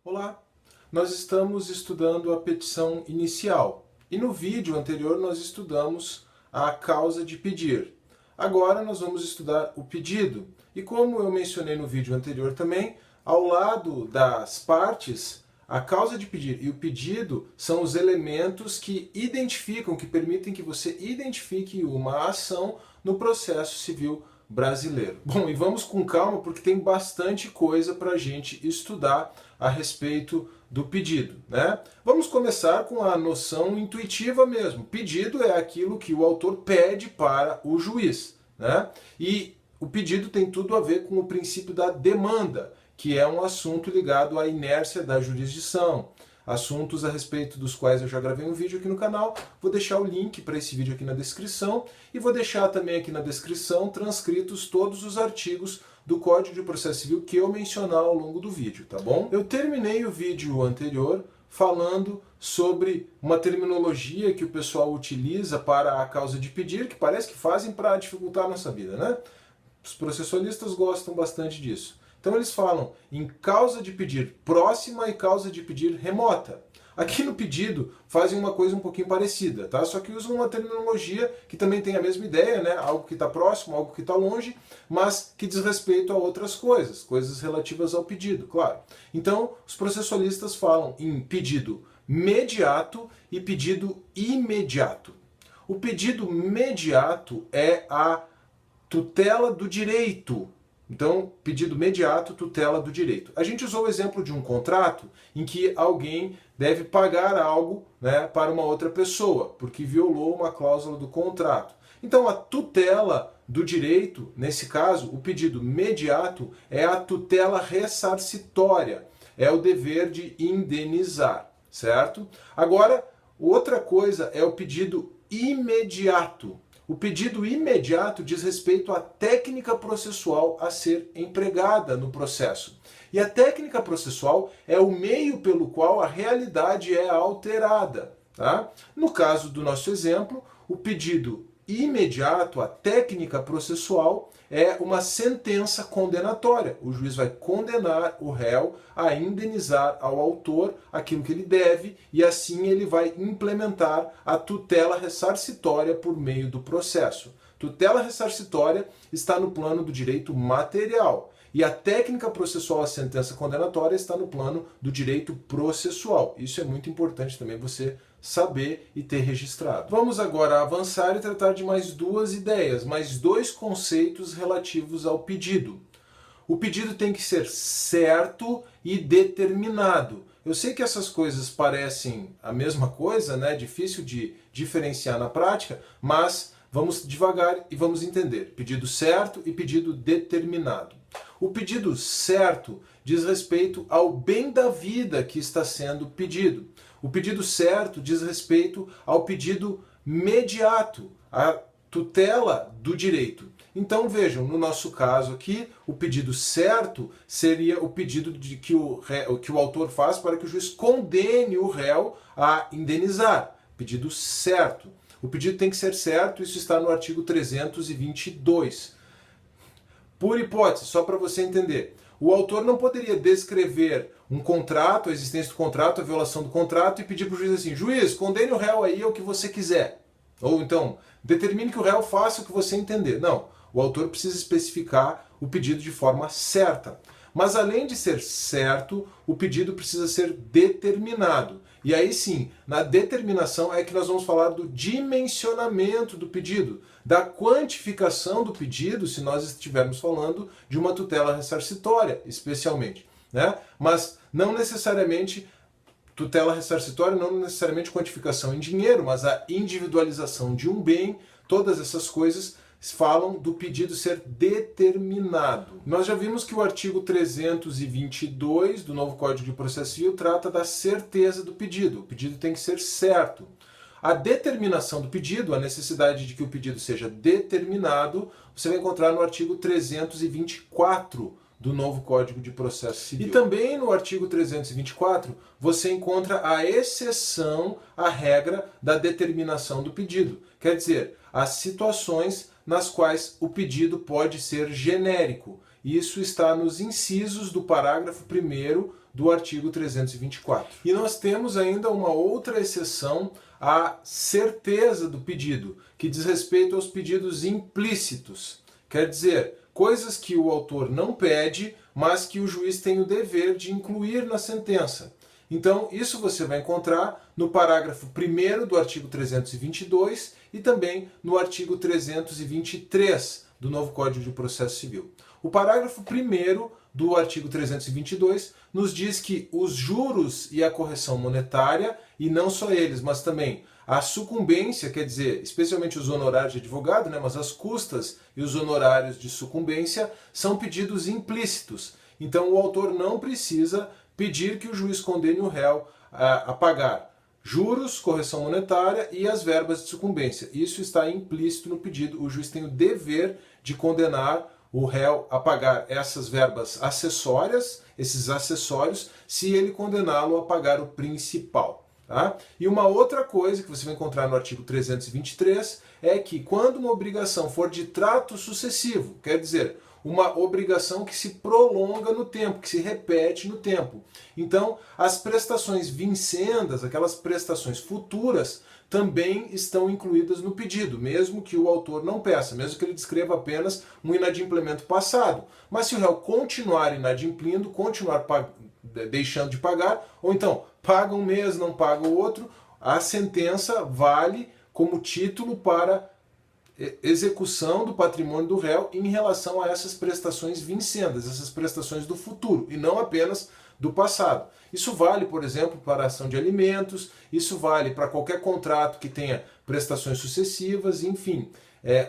Olá! Nós estamos estudando a petição inicial e no vídeo anterior nós estudamos a causa de pedir. Agora nós vamos estudar o pedido e, como eu mencionei no vídeo anterior também, ao lado das partes, a causa de pedir e o pedido são os elementos que identificam, que permitem que você identifique uma ação no processo civil brasileiro. Bom, e vamos com calma porque tem bastante coisa para a gente estudar a respeito do pedido, né? Vamos começar com a noção intuitiva mesmo. Pedido é aquilo que o autor pede para o juiz, né? E o pedido tem tudo a ver com o princípio da demanda, que é um assunto ligado à inércia da jurisdição. Assuntos a respeito dos quais eu já gravei um vídeo aqui no canal. Vou deixar o link para esse vídeo aqui na descrição e vou deixar também aqui na descrição transcritos todos os artigos do Código de Processo Civil que eu mencionar ao longo do vídeo, tá bom? Eu terminei o vídeo anterior falando sobre uma terminologia que o pessoal utiliza para a causa de pedir, que parece que fazem para dificultar a nossa vida, né? Os processualistas gostam bastante disso. Então eles falam em causa de pedir próxima e causa de pedir remota. Aqui no pedido fazem uma coisa um pouquinho parecida, tá? Só que usam uma terminologia que também tem a mesma ideia, né? Algo que está próximo, algo que está longe, mas que diz respeito a outras coisas, coisas relativas ao pedido, claro. Então os processualistas falam em pedido mediato e pedido imediato. O pedido mediato é a tutela do direito. Então, pedido mediato, tutela do direito. A gente usou o exemplo de um contrato em que alguém deve pagar algo, né, para uma outra pessoa, porque violou uma cláusula do contrato. Então, a tutela do direito, nesse caso, o pedido mediato é a tutela ressarcitória, é o dever de indenizar, certo? Agora, outra coisa é o pedido imediato. O pedido imediato diz respeito à técnica processual a ser empregada no processo. E a técnica processual é o meio pelo qual a realidade é alterada, tá? No caso do nosso exemplo, o pedido imediato, a técnica processual, é uma sentença condenatória. O juiz vai condenar o réu a indenizar ao autor aquilo que ele deve e assim ele vai implementar a tutela ressarcitória por meio do processo. Tutela ressarcitória está no plano do direito material e a técnica processual, a sentença condenatória, está no plano do direito processual. Isso é muito importante também você saber e ter registrado. Vamos agora avançar e tratar de mais duas ideias, mais dois conceitos relativos ao pedido. O pedido tem que ser certo e determinado. Eu sei que essas coisas parecem a mesma coisa, né? Difícil de diferenciar na prática, mas vamos devagar e vamos entender. Pedido certo e pedido determinado. O pedido certo diz respeito ao bem da vida que está sendo pedido. O pedido certo diz respeito ao pedido mediato, à tutela do direito. Então vejam, no nosso caso aqui, o pedido certo seria o pedido de que o autor faz para que o juiz condene o réu a indenizar. Pedido certo. O pedido tem que ser certo, isso está no artigo 322. Por hipótese, só para você entender, o autor não poderia descrever um contrato, a existência do contrato, a violação do contrato e pedir para o juiz assim: juiz, condene o réu aí ao que você quiser. Ou então, determine que o réu faça o que você entender. Não, o autor precisa especificar o pedido de forma certa. Mas além de ser certo, o pedido precisa ser determinado. E aí sim, na determinação é que nós vamos falar do dimensionamento do pedido, da quantificação do pedido, se nós estivermos falando de uma tutela ressarcitória, especialmente, né? Mas não necessariamente tutela ressarcitória, não necessariamente quantificação em dinheiro, mas a individualização de um bem, todas essas coisas falam do pedido ser determinado. Nós já vimos que o artigo 322 do novo Código de Processo Civil trata da certeza do pedido. O pedido tem que ser certo. A determinação do pedido, a necessidade de que o pedido seja determinado, você vai encontrar no artigo 324 do novo Código de Processo Civil. E também no artigo 324 você encontra a exceção à regra da determinação do pedido. Quer dizer, as situações nas quais o pedido pode ser genérico. Isso está nos incisos do parágrafo 1º do artigo 324. E nós temos ainda uma outra exceção à certeza do pedido, que diz respeito aos pedidos implícitos. Quer dizer, coisas que o autor não pede, mas que o juiz tem o dever de incluir na sentença. Então, isso você vai encontrar no parágrafo 1º do artigo 322 e também no artigo 323 do novo Código de Processo Civil. O parágrafo 1º do artigo 322 nos diz que os juros e a correção monetária, e não só eles, mas também a sucumbência, quer dizer, especialmente os honorários de advogado, né, mas as custas e os honorários de sucumbência são pedidos implícitos. Então o autor não precisa pedir que o juiz condene o réu a pagar juros, correção monetária e as verbas de sucumbência. Isso está implícito no pedido. O juiz tem o dever de condenar o réu a pagar essas verbas acessórias, esses acessórios, se ele condená-lo a pagar o principal. Tá? E uma outra coisa que você vai encontrar no artigo 323 é que quando uma obrigação for de trato sucessivo, quer dizer, uma obrigação que se prolonga no tempo, que se repete no tempo. Então, as prestações vincendas, aquelas prestações futuras, também estão incluídas no pedido, mesmo que o autor não peça, mesmo que ele descreva apenas um inadimplemento passado. Mas se o réu continuar inadimplindo, continuar deixando de pagar, ou então paga um mês, não paga o outro, a sentença vale como título para execução do patrimônio do réu em relação a essas prestações vincendas, essas prestações do futuro, e não apenas do passado. Isso vale, por exemplo, para a ação de alimentos, isso vale para qualquer contrato que tenha prestações sucessivas, enfim,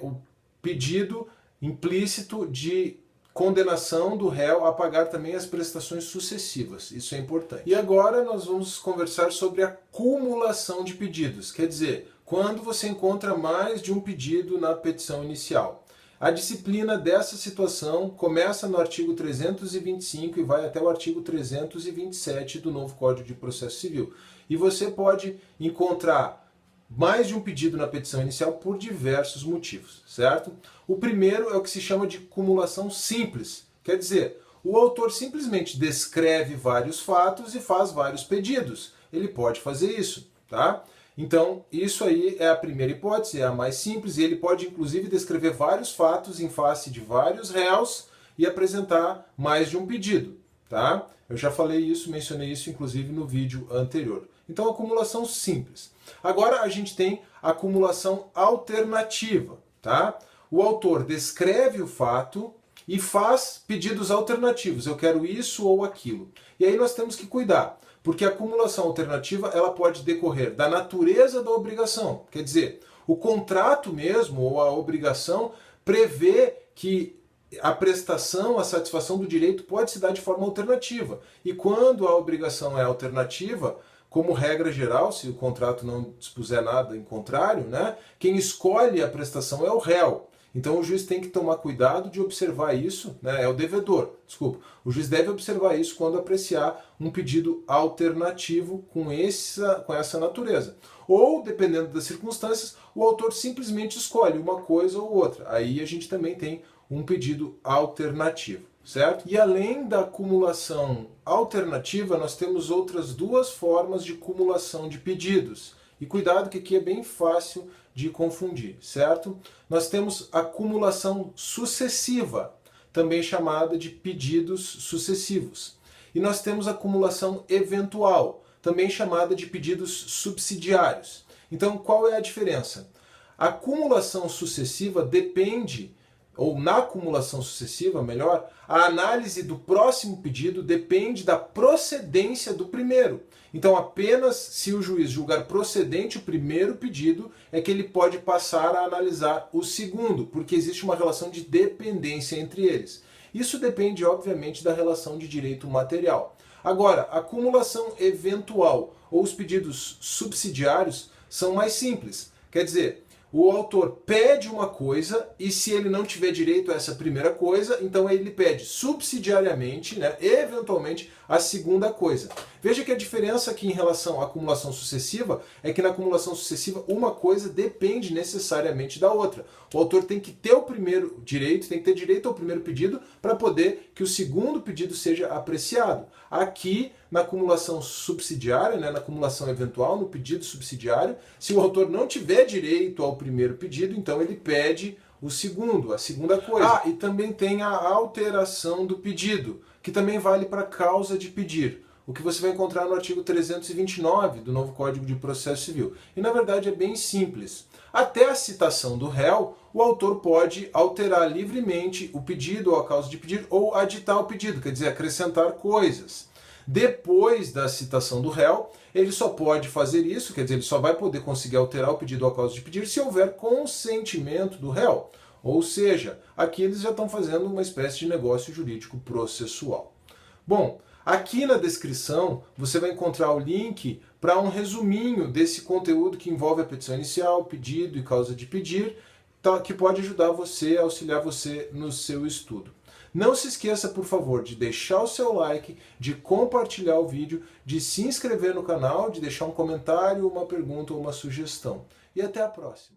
o pedido implícito de condenação do réu a pagar também as prestações sucessivas. Isso é importante. E agora nós vamos conversar sobre a cumulação de pedidos, quer dizer, quando você encontra mais de um pedido na petição inicial. A disciplina dessa situação começa no artigo 325 e vai até o artigo 327 do novo Código de Processo Civil. E você pode encontrar mais de um pedido na petição inicial por diversos motivos, certo? O primeiro é o que se chama de cumulação simples. Quer dizer, o autor simplesmente descreve vários fatos e faz vários pedidos. Ele pode fazer isso, tá? Então, isso aí é a primeira hipótese, é a mais simples, e ele pode inclusive descrever vários fatos em face de vários réus e apresentar mais de um pedido, tá? Eu já falei isso, mencionei isso inclusive no vídeo anterior. Então, acumulação simples. Agora a gente tem a acumulação alternativa, tá? O autor descreve o fato e faz pedidos alternativos, eu quero isso ou aquilo. E aí nós temos que cuidar, porque a acumulação alternativa ela pode decorrer da natureza da obrigação. Quer dizer, o contrato mesmo ou a obrigação prevê que a prestação, a satisfação do direito pode se dar de forma alternativa. E quando a obrigação é alternativa, como regra geral, se o contrato não dispuser nada em contrário, né, quem escolhe a prestação é o réu. Então o juiz tem que tomar cuidado de observar isso, né, é o devedor, desculpa. O juiz deve observar isso quando apreciar um pedido alternativo com essa natureza. Ou, dependendo das circunstâncias, o autor simplesmente escolhe uma coisa ou outra. Aí a gente também tem um pedido alternativo, certo? E além da acumulação alternativa, nós temos outras duas formas de cumulação de pedidos. E cuidado que aqui é bem fácil de confundir, certo? Nós temos a acumulação sucessiva, também chamada de pedidos sucessivos. E nós temos a acumulação eventual, também chamada de pedidos subsidiários. Então, qual é a diferença? A acumulação sucessiva depende, ou na acumulação sucessiva, melhor, a análise do próximo pedido depende da procedência do primeiro. Então, apenas se o juiz julgar procedente o primeiro pedido é que ele pode passar a analisar o segundo, porque existe uma relação de dependência entre eles. Isso depende, obviamente, da relação de direito material. Agora, a acumulação eventual ou os pedidos subsidiários são mais simples. Quer dizer, O autor pede uma coisa e se ele não tiver direito a essa primeira coisa, então ele pede subsidiariamente, né, eventualmente, a segunda coisa. Veja que a diferença aqui em relação à acumulação sucessiva é que na acumulação sucessiva uma coisa depende necessariamente da outra. O autor tem que ter o primeiro direito, tem que ter direito ao primeiro pedido para poder que o segundo pedido seja apreciado. Aqui, na acumulação subsidiária, né, na acumulação eventual, no pedido subsidiário, se o autor não tiver direito ao primeiro pedido, então ele pede o segundo, a segunda coisa. Ah, e também tem a alteração do pedido, que também vale para causa de pedir, o que você vai encontrar no artigo 329 do novo Código de Processo Civil. E na verdade é bem simples. Até a citação do réu, o autor pode alterar livremente o pedido ou a causa de pedir ou aditar o pedido, quer dizer, acrescentar coisas. Depois da citação do réu, ele só pode fazer isso, quer dizer, ele só vai poder conseguir alterar o pedido ou a causa de pedir se houver consentimento do réu. Ou seja, aqui eles já estão fazendo uma espécie de negócio jurídico processual. Bom, aqui na descrição você vai encontrar o link para um resuminho desse conteúdo que envolve a petição inicial, pedido e causa de pedir, que pode ajudar você, auxiliar você no seu estudo. Não se esqueça, por favor, de deixar o seu like, de compartilhar o vídeo, de se inscrever no canal, de deixar um comentário, uma pergunta ou uma sugestão. E até a próxima!